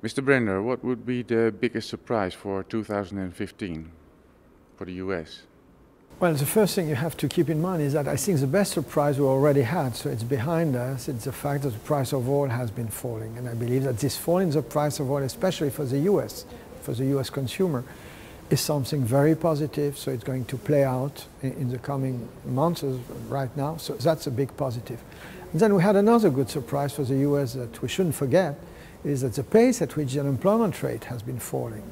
Mr. Brender, what would be the biggest surprise for 2015 for the US? Well, the first thing you have to keep in mind is that I think the best surprise we already had, so it's behind us, it's the fact that the price of oil has been falling. And I believe that this fall in the price of oil, especially for the US consumer, is something very positive, so it's going to play out in the coming months right now, so that's a big positive. And then we had another good surprise for the US that we shouldn't forget, is that the pace at which the unemployment rate has been falling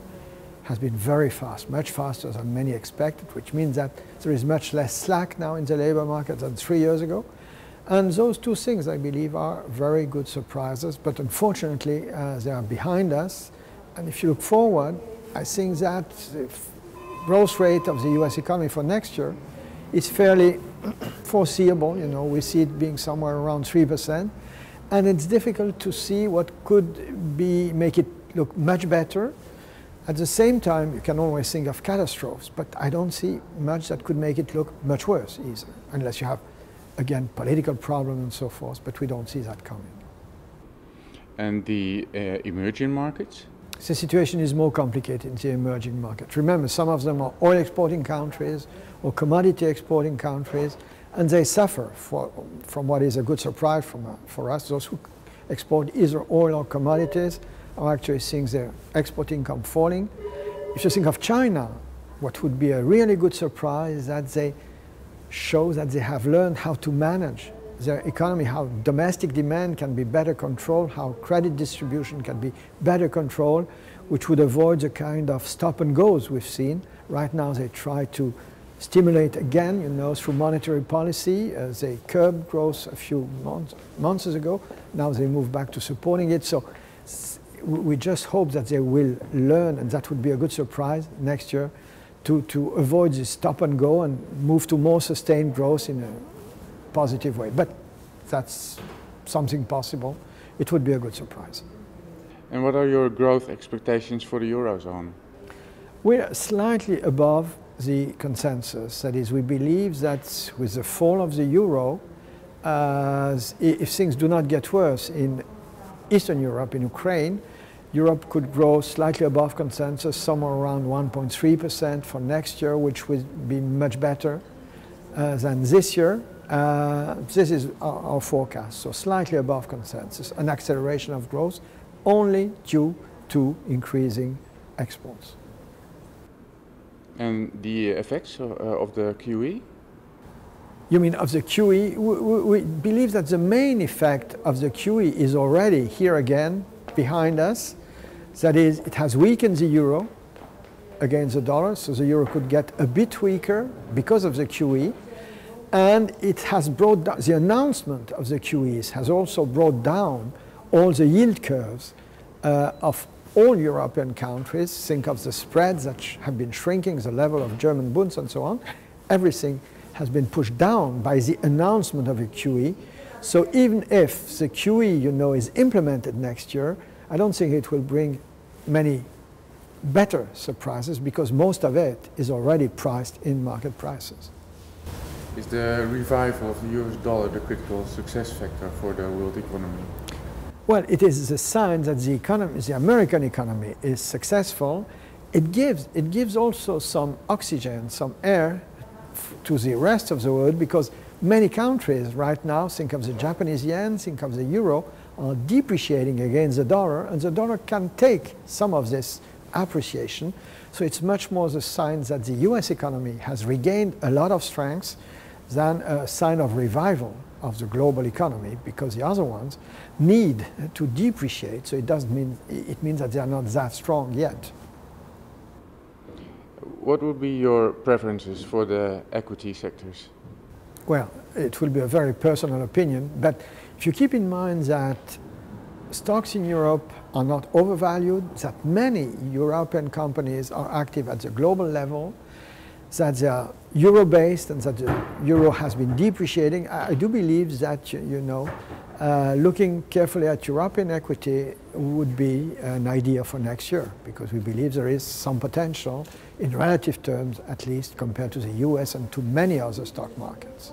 has been very fast, much faster than many expected, which means that there is much less slack now in the labor market than 3 years ago. And those two things, I believe, are very good surprises, but unfortunately they are behind us. And if you look forward, I think that the growth rate of the US economy for next year is fairly foreseeable. You know, we see it being somewhere around 3%. And it's difficult to see what could make it look much better. At the same time, you can always think of catastrophes, but I don't see much that could make it look much worse either, unless you have, again, political problems and so forth, but we don't see that coming. And the emerging markets? The situation is more complicated in the emerging markets. Remember, some of them are oil exporting countries or commodity exporting countries, and they suffer from what is a good surprise for us. Those who export either oil or commodities are actually seeing their export income falling. If you think of China, what would be a really good surprise is that they show that they have learned how to manage their economy, how domestic demand can be better controlled, how credit distribution can be better controlled, which would avoid the kind of stop and goes we've seen. Right now they try to stimulate again, you know, through monetary policy. They curbed growth a few months ago. Now they move back to supporting it. So we just hope that they will learn, and that would be a good surprise next year, to avoid this stop and go and move to more sustained growth in a positive way. But that's something possible. It would be a good surprise. And what are your growth expectations for the Eurozone? We're slightly above the consensus. That is, we believe that with the fall of the euro, if things do not get worse in Eastern Europe, in Ukraine, Europe could grow slightly above consensus, somewhere around 1.3% for next year, which would be much better than this year. This is our forecast, so slightly above consensus, an acceleration of growth only due to increasing exports. And the effects of the QE? You mean of the QE? We believe that the main effect of the QE is already here again, behind us. That is, it has weakened the euro against the dollar, so the euro could get a bit weaker because of the QE. And it has brought down, the announcement of the QEs has also brought down all the yield curves of all European countries. Think of the spreads that have been shrinking, the level of German bonds and so on. Everything has been pushed down by the announcement of a QE. So even if the QE, you know, is implemented next year, I don't think it will bring many better surprises because most of it is already priced in market prices. Is the revival of the US dollar the critical success factor for the world economy? Well, it is a sign that the economy, the American economy, is successful. It gives also some oxygen, some air to the rest of the world, because many countries right now, think of the Japanese yen, think of the euro, are depreciating against the dollar, and the dollar can take some of this appreciation. So it's much more the sign that the US economy has regained a lot of strength than a sign of revival of the global economy, because the other ones need to depreciate, so it means that they are not that strong yet. What would be your preferences for the equity sectors? Well, it will be a very personal opinion, but if you keep in mind that stocks in Europe are not overvalued, that many European companies are active at the global level, that they are euro-based and that the euro has been depreciating, I do believe that, you know, looking carefully at European equity would be an idea for next year, because we believe there is some potential in relative terms, at least compared to the US and to many other stock markets.